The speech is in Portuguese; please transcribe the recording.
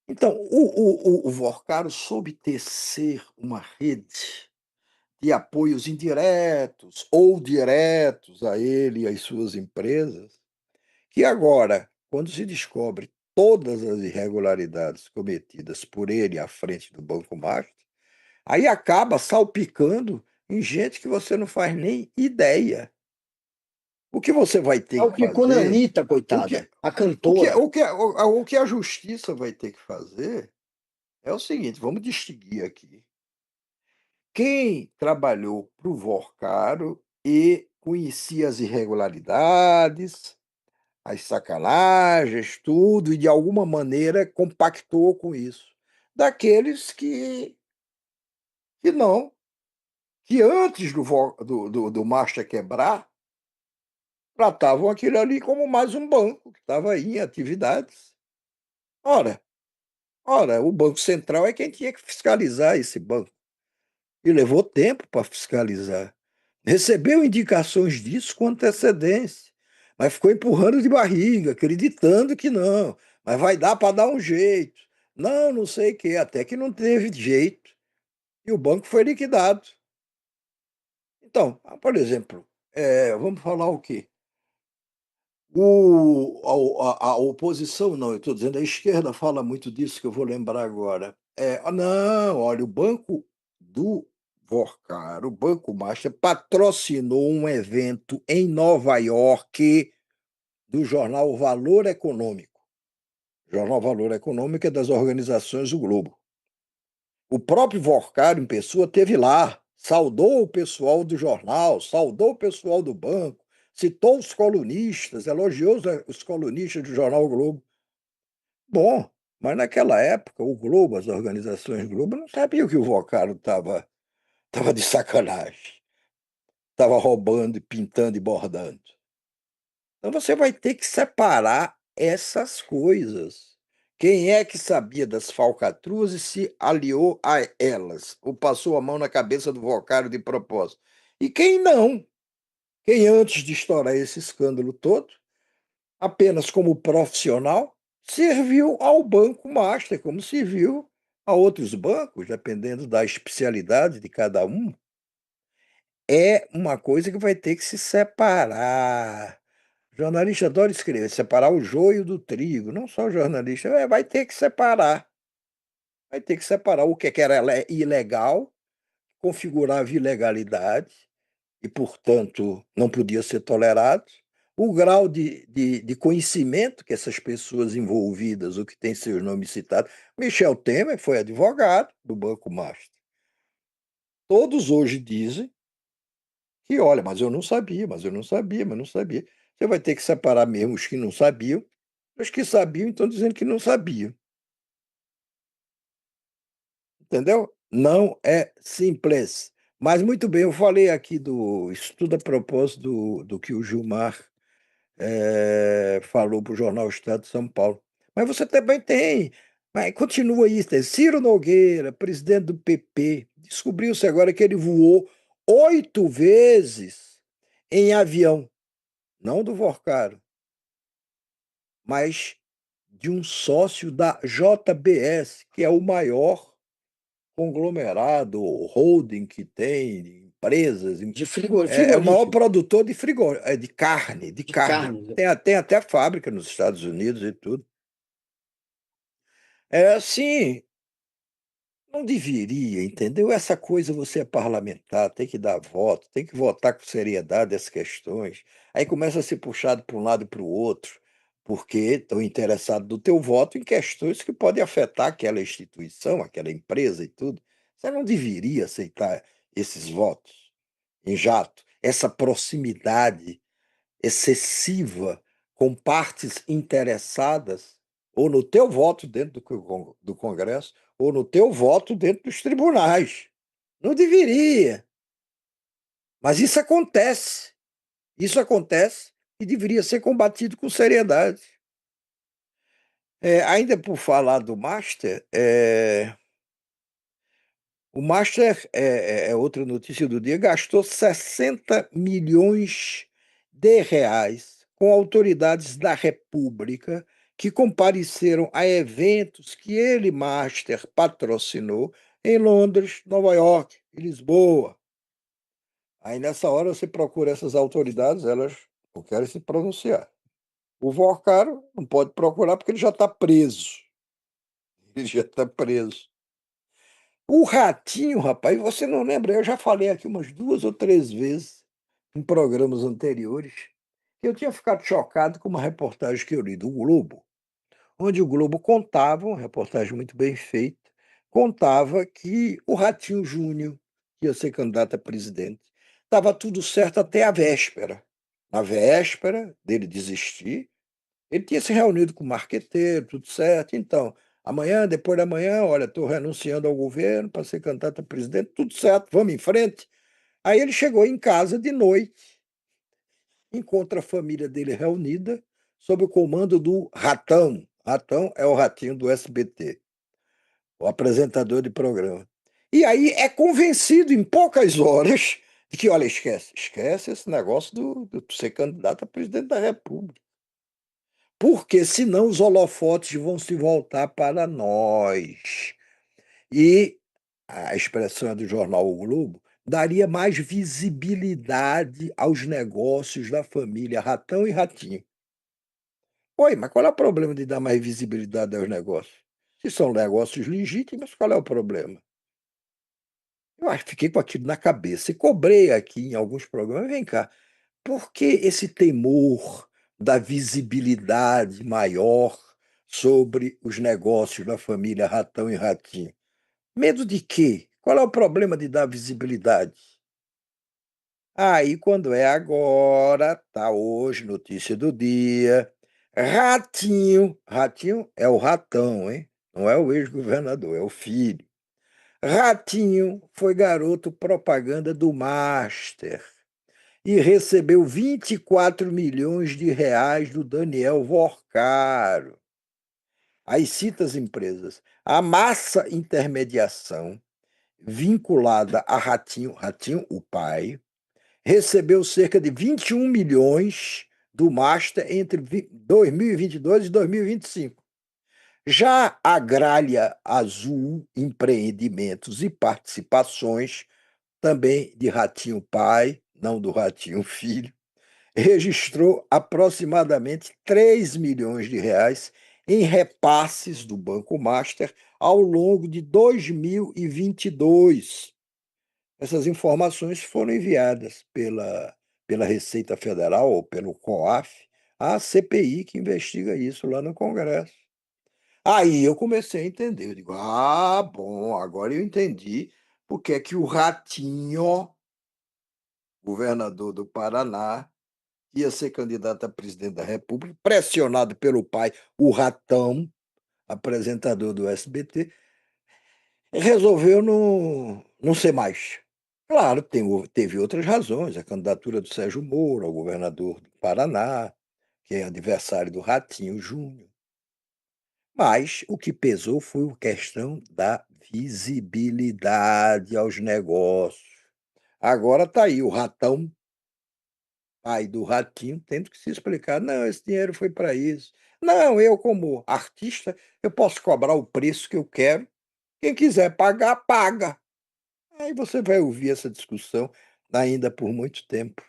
Então, o Workaro soube tecer uma rede de apoios indiretos ou diretos a ele e às suas empresas, que agora, quando se descobre todas as irregularidades cometidas por ele à frente do Banco Master, aí acaba salpicando em gente que você não faz nem ideia. O que você vai ter que Salpicou na fazer, Anitta, o coitada, que a o que cantora. o que o que a justiça vai ter que fazer é o seguinte, vamos distinguir aqui. Quem trabalhou para o Workaro e conhecia as irregularidades, as sacanagens, tudo, e de alguma maneira compactou com isso. Daqueles que não, que antes do Master quebrar, tratavam aquilo ali como mais um banco que estava aí em atividades. Ora, ora, o Banco Central é quem tinha que fiscalizar esse banco. E levou tempo para fiscalizar. Recebeu indicações disso com antecedência, mas ficou empurrando de barriga, acreditando que não, mas vai dar para dar um jeito. Não, não sei o quê, até que não teve jeito e o banco foi liquidado. Então, por exemplo, vamos falar o quê? A oposição, não, eu estou dizendo, a esquerda fala muito disso, que eu vou lembrar agora. Não, olha, o Banco do Vorcar, o Banco Master, patrocinou um evento em Nova York do jornal Valor Econômico. O jornal Valor Econômico é das organizações do Globo. O próprio Vorcar, em pessoa, teve lá, saudou o pessoal do jornal, saudou o pessoal do banco, citou os colunistas, elogiou os colunistas do jornal o Globo. Bom, mas naquela época, o Globo, as organizações Globo, não sabiam que o Vocaro tava de sacanagem, estava roubando, e pintando e bordando. Então você vai ter que separar essas coisas. Quem é que sabia das falcatruas e se aliou a elas, ou passou a mão na cabeça do Vocário de propósito? E quem não? Quem antes de estourar esse escândalo todo, apenas como profissional, serviu ao Banco Master, como serviu a outros bancos, dependendo da especialidade de cada um. É uma coisa que vai ter que se separar. O jornalista adora escrever, separar o joio do trigo. Não só o jornalista, vai ter que separar. Vai ter que separar o que era ilegal, configurava ilegalidade e, portanto, não podia ser tolerado. O grau de conhecimento que essas pessoas envolvidas, o que tem seus nomes citados. Michel Temer foi advogado do Banco Master. Todos hoje dizem que, olha, mas eu não sabia, mas eu não sabia, mas não sabia. Você vai ter que separar mesmo os que não sabiam, os que sabiam estão dizendo que não sabiam. Entendeu? Não é simples. Mas muito bem, eu falei aqui do estudo a propósito do que o Gilmar falou para o jornal Estado de São Paulo. Mas você também tem, mas continua isso, tem Ciro Nogueira, presidente do PP, descobriu-se agora que ele voou 8 vezes em avião, não do Vorcaro, mas de um sócio da JBS, que é o maior conglomerado, holding que tem, empresas, De é o maior frigorífico, produtor de de carne, de de carne. carne. Tem até fábrica nos Estados Unidos e tudo. É assim, não deveria, entendeu? Essa coisa você é parlamentar, tem que dar voto, tem que votar com seriedade as questões. Aí começa a ser puxado para um lado e para o outro, porque estão interessados no teu voto em questões que podem afetar aquela instituição, aquela empresa e tudo. Você não deveria aceitar esses votos em jato, essa proximidade excessiva com partes interessadas, ou no teu voto dentro do Congresso, ou no teu voto dentro dos tribunais. Não deveria, mas isso acontece. Isso acontece e deveria ser combatido com seriedade. Ainda por falar do Master, o Master, é outra notícia do dia, gastou 60 milhões de reais com autoridades da República que compareceram a eventos que ele, Master, patrocinou em Londres, Nova York e Lisboa. Aí nessa hora você procura essas autoridades, elas não querem se pronunciar. O Vorcaro não pode procurar porque ele já está preso. Ele já está preso. O Ratinho, rapaz, você não lembra? Eu já falei aqui umas 2 ou 3 vezes em programas anteriores, que eu tinha ficado chocado com uma reportagem que eu li do Globo, onde o Globo contava, uma reportagem muito bem feita, contava que o Ratinho Júnior, que ia ser candidato a presidente, estava tudo certo até a véspera. Na véspera dele desistir, ele tinha se reunido com o marqueteiro, tudo certo. Então, amanhã, depois da manhã, olha, estou renunciando ao governo para ser candidato a presidente, tudo certo, vamos em frente. Aí ele chegou em casa de noite, encontra a família dele reunida, sob o comando do Ratão. Ratão é o ratinho do SBT, o apresentador de programa. E aí é convencido em poucas horas de que, olha, esquece esse negócio de ser candidato a presidente da República. Porque senão os holofotes vão se voltar para nós. E a expressão é do jornal O Globo, daria mais visibilidade aos negócios da família Ratão e Ratinho. Oi, mas qual é o problema de dar mais visibilidade aos negócios? Se são negócios legítimos, qual é o problema? Fiquei com aquilo na cabeça e cobrei aqui em alguns programas. Vem cá, por que esse temor da visibilidade maior sobre os negócios da família Ratão e Ratinho? Medo de quê? Qual é o problema de dar visibilidade? Aí, quando é agora, tá hoje, notícia do dia, Ratinho é o Ratão, hein? Não é o ex-governador, é o filho. Ratinho foi garoto propaganda do Master e recebeu 24 milhões de reais do Daniel Vorcaro. Aí cita as empresas. A Massa Intermediação, vinculada a Ratinho, Ratinho, o pai, recebeu cerca de 21 milhões do Master entre 2022 e 2025. Já a Gralha Azul Empreendimentos e Participações, também de Ratinho pai, não do Ratinho filho, registrou aproximadamente 3 milhões de reais em repasses do Banco Master ao longo de 2022. Essas informações foram enviadas pela Receita Federal ou pelo COAF à CPI que investiga isso lá no Congresso. Aí eu comecei a entender. Eu digo, ah, bom, agora eu entendi porque é que o Ratinho, governador do Paraná, ia ser candidato a presidente da República, pressionado pelo pai, o Ratão, apresentador do SBT, resolveu não ser mais. Claro, teve outras razões, a candidatura do Sérgio Moro ao governador do Paraná, que é adversário do Ratinho Júnior. Mas o que pesou foi a questão da visibilidade aos negócios. Agora está aí o Ratão, pai do Ratinho, tendo que se explicar: "Não, esse dinheiro foi para isso. Não, eu como artista, eu posso cobrar o preço que eu quero, quem quiser pagar, paga". Aí você vai ouvir essa discussão ainda por muito tempo.